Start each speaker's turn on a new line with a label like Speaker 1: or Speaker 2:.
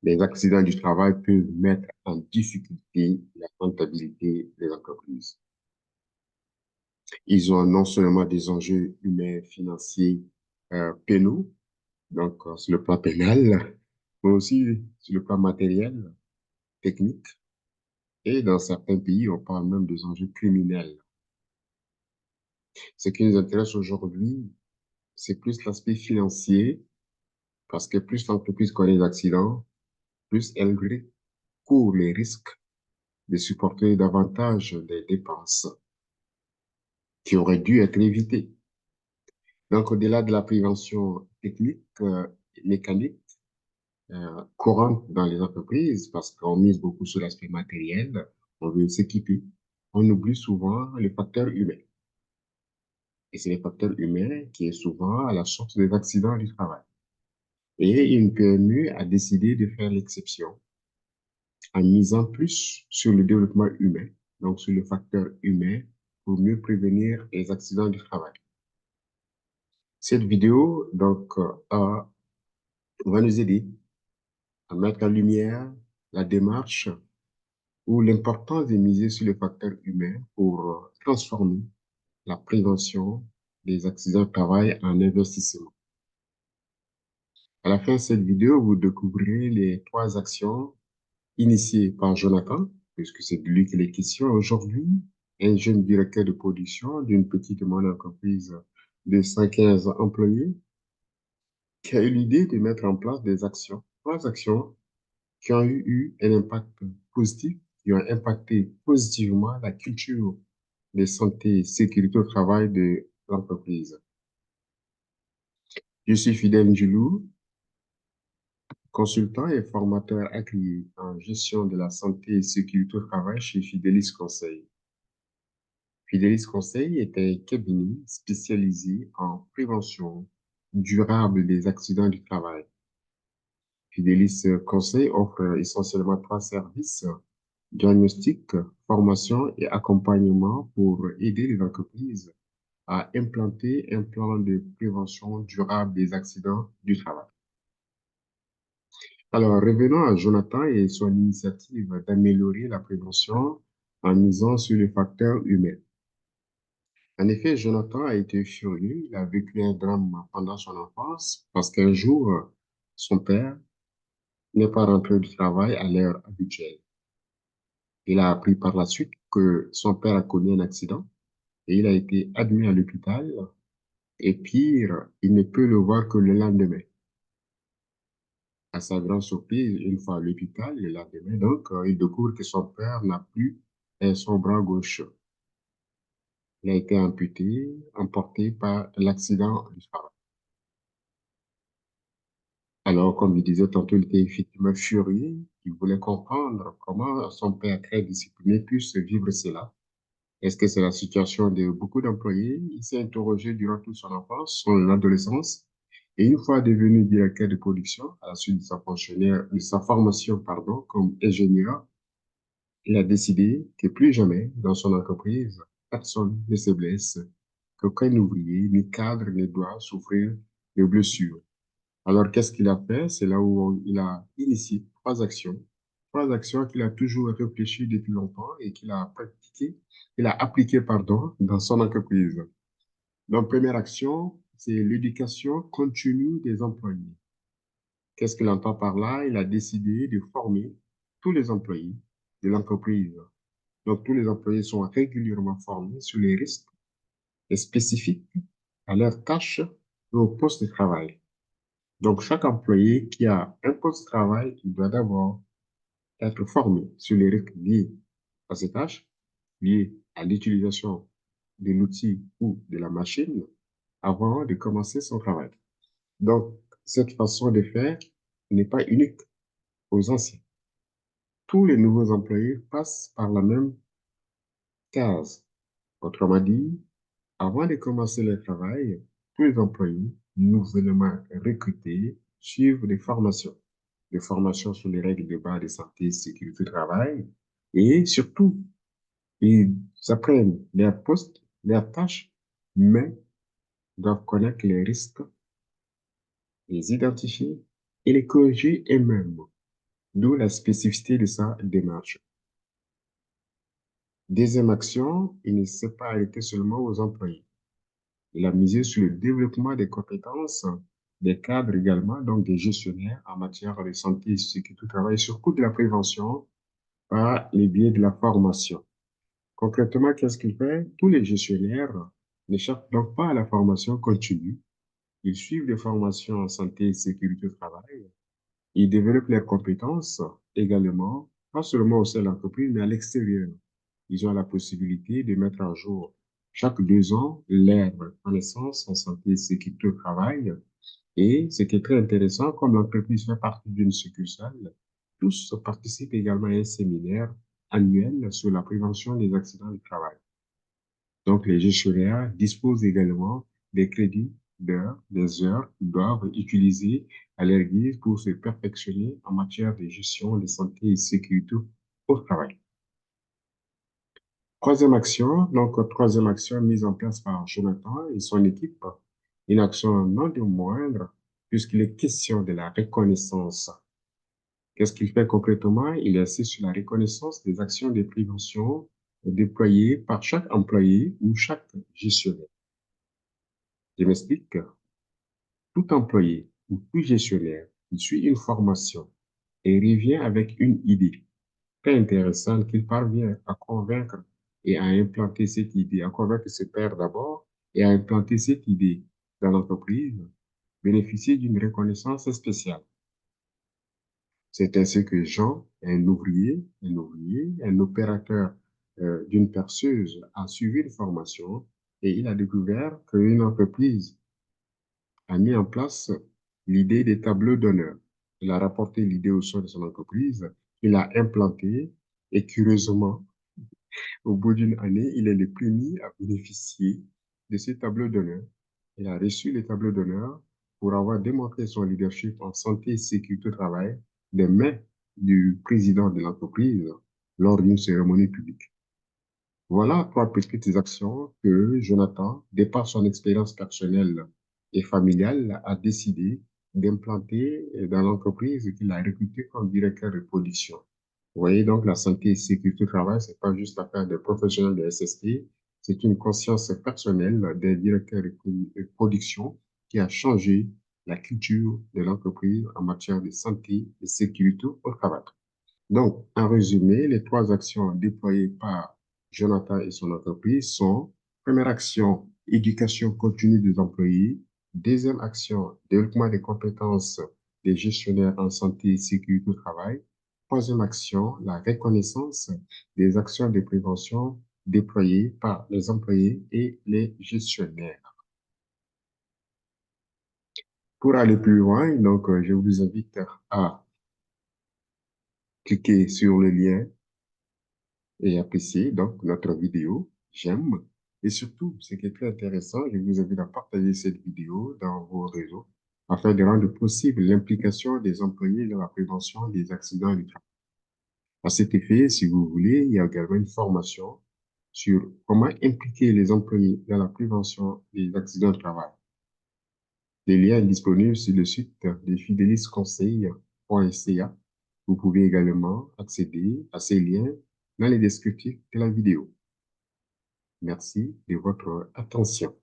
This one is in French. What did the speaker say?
Speaker 1: Les accidents du travail peuvent mettre en difficulté la rentabilité des entreprises. Ils ont non seulement des enjeux humains, financiers, pénaux, donc sur le plan pénal, mais aussi sur le plan matériel, technique, et dans certains pays, on parle même des enjeux criminels. Ce qui nous intéresse aujourd'hui, c'est plus l'aspect financier, parce que plus l'entreprise connaît d'accidents, plus elle court les risques de supporter davantage des dépenses qui auraient dû être évitées. Donc, au-delà de la prévention technique, mécanique, courante dans les entreprises, parce qu'on mise beaucoup sur l'aspect matériel, on veut s'équiper. On oublie souvent le facteur humain. Et c'est le facteur humain qui est souvent à la source des accidents du travail. Et une PME a décidé de faire l'exception en misant plus sur le développement humain, donc sur le facteur humain, pour mieux prévenir les accidents du travail. Cette vidéo, donc, va nous aider à mettre en lumière la démarche ou l'importance de miser sur le facteur humain pour transformer la prévention des accidents de travail en investissement. À la fin de cette vidéo, vous découvrirez les 3 actions initiées par Jonathan, puisque c'est de lui qu'il est question aujourd'hui, un jeune directeur de production d'une petite et moyenne entreprise de 115 employés, qui a eu l'idée de mettre en place des actions, 3 actions qui ont eu un impact positif, qui ont impacté positivement la culture de santé et sécurité au travail de l'entreprise. Je suis Fidèle Ndjoulou, consultant et formateur agréé en gestion de la santé et sécurité au travail chez Fidelis Conseil. Fidelis Conseil est un cabinet spécialisé en prévention durable des accidents du travail. Fidelis Conseil offre essentiellement 3 services: diagnostic, formation et accompagnement pour aider les entreprises à implanter un plan de prévention durable des accidents du travail. Alors, revenons à Jonathan et son initiative d'améliorer la prévention en misant sur les facteurs humains. En effet, Jonathan a été furieux, il a vécu un drame pendant son enfance parce qu'un jour, son père n'est pas rentré du travail à l'heure habituelle. Il a appris par la suite que son père a connu un accident et il a été admis à l'hôpital. Et pire, il ne peut le voir que le lendemain. À sa grande surprise, une fois à l'hôpital, le lendemain, donc, il découvre que son père n'a plus son bras gauche. Il a été amputé, emporté par l'accident du travail. Alors, comme je disais tantôt, il était effectivement furieux. Il voulait comprendre comment son père très discipliné puisse vivre cela. Est-ce que c'est la situation de beaucoup d'employés? Il s'est interrogé durant toute son enfance, son adolescence. Et une fois devenu directeur de production, à la suite de sa formation, pardon, comme ingénieur, il a décidé que plus jamais dans son entreprise, personne ne se blesse, qu'aucun ouvrier ni cadre ne doit souffrir de blessures. Alors, qu'est-ce qu'il a fait? C'est là où il a initié 3 actions. 3 actions qu'il a toujours réfléchi depuis longtemps et qu'il a appliqué, pardon, dans son entreprise. Donc, première action, c'est l'éducation continue des employés. Qu'est-ce qu'il entend par là? Il a décidé de former tous les employés de l'entreprise. Donc, tous les employés sont régulièrement formés sur les risques spécifiques à leurs tâches et au poste de travail. Donc, chaque employé qui a un poste de travail, il doit d'abord être formé sur les risques liés à ces tâches, liés à l'utilisation de l'outil ou de la machine avant de commencer son travail. Donc, cette façon de faire n'est pas unique aux anciens. Tous les nouveaux employés passent par la même case. Autrement dit, avant de commencer le travail, tous les employés nouvellement recrutés suivent des formations sur les règles de base de santé et sécurité au travail, et surtout, ils apprennent leurs postes, leurs tâches, mais doivent connaître les risques, les identifier et les corriger eux-mêmes. d'où la spécificité de sa démarche. Deuxième action, il ne s'est pas arrêté seulement aux employés. Il a misé sur le développement des compétences des cadres également, donc des gestionnaires en matière de santé et sécurité au travail, surtout de la prévention par les biais de la formation. Concrètement, qu'est-ce qu'il fait? Tous les gestionnaires n'échappent donc pas à la formation continue. Ils suivent des formations en santé et sécurité au travail. Ils développent leurs compétences également, pas seulement au sein de l'entreprise, mais à l'extérieur. Ils ont la possibilité de mettre à jour chaque 2 ans leurs connaissances en santé et sécurité au travail. Et ce qui est très intéressant, comme l'entreprise fait partie d'une succursale, tous participent également à un séminaire annuel sur la prévention des accidents du travail. Donc, les gestionnaires disposent également des crédits d'heures, des heures qu'ils doivent utiliser à leur guise pour se perfectionner en matière de gestion de santé et sécurité au travail. Troisième action mise en place par Jonathan et son équipe, une action non des moindres, puisqu'il est question de la reconnaissance. Qu'est-ce qu'il fait concrètement? Il insiste sur la reconnaissance des actions de prévention déployées par chaque employé ou chaque gestionnaire. Je m'explique. Tout employé ou tout gestionnaire qui suit une formation et revient avec une idée très intéressante qu'il parvient à convaincre et à implanter cette idée, à convaincre ses pairs d'abord et à implanter cette idée dans l'entreprise, bénéficie d'une reconnaissance spéciale. C'est ainsi que Jean, un opérateur d'une perceuse, a suivi une formation et il a découvert qu'une entreprise a mis en place l'idée des tableaux d'honneur. Il a rapporté l'idée au sein de son entreprise, il a implanté et curieusement, au bout d'une année, il est le premier à bénéficier de ces tableaux d'honneur. Il a reçu les tableaux d'honneur pour avoir démontré son leadership en santé et sécurité au travail des mains du président de l'entreprise lors d'une cérémonie publique. Voilà 3 petites actions que Jonathan, de par son expérience personnelle et familiale, a décidé d'implanter dans l'entreprise qu'il a recrutée comme directeur de production. Vous voyez donc, la santé et sécurité au travail, c'est pas juste l'affaire des professionnels de SST, c'est une conscience personnelle des directeurs de production qui a changé la culture de l'entreprise en matière de santé et sécurité au travail. Donc, en résumé, les 3 actions déployées par Jonathan et son entreprise sont: première action, éducation continue des employés; deuxième action, développement des compétences des gestionnaires en santé et sécurité au travail; troisième action, la reconnaissance des actions de prévention déployées par les employés et les gestionnaires. Pour aller plus loin, donc, je vous invite à cliquer sur le lien et appréciez donc notre vidéo, j'aime. Et surtout, ce qui est très intéressant, je vous invite à partager cette vidéo dans vos réseaux afin de rendre possible l'implication des employés dans la prévention des accidents du travail. À cet effet, si vous voulez, il y a également une formation sur comment impliquer les employés dans la prévention des accidents du travail. Le lien est disponible sur le site de fidelisconseil.ca. Vous pouvez également accéder à ces liens dans les descriptifs de la vidéo. Merci de votre attention.